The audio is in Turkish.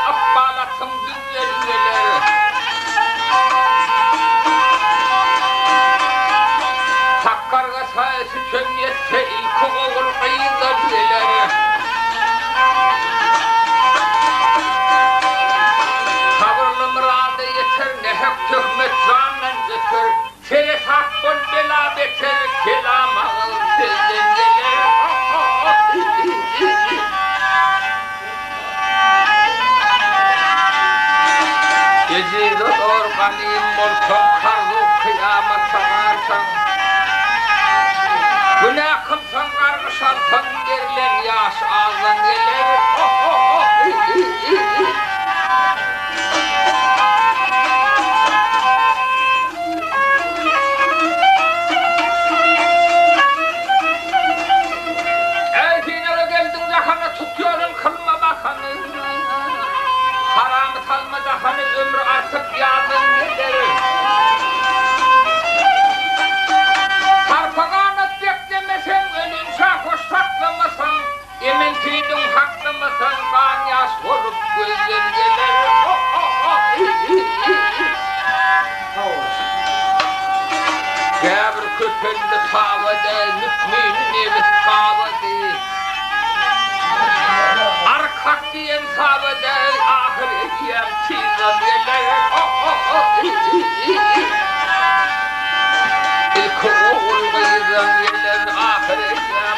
akbalatım dünyeliler. Takkarga sayısı cemiyette ilk oğul kıyıdırlar. Sabırlı muradı yeter ne hep töhmet zannen götür. Seni hakkın bela beter kelama senden gelir. Gecede organıyım olsan karlı kıyamet sanarsan. Günah kılsan kargışarsan gerilen yaş ağzın gelir. Elkinele geldin yakana tutuyorun kılma bakanı. Haramı kalma dahanı ömrü artık yazın gelir. Sarpaganat beklemesen ölümse hoş saklamasan. Emintiydin haklamasan kan yaş vurup gözler gelir. Gâbir köpelli tavada, mükminin evi tavada. Arkak diyen tavada, ahir ediyem tizan gelir. İlk oğul gıydan gelir, ahir ediyem.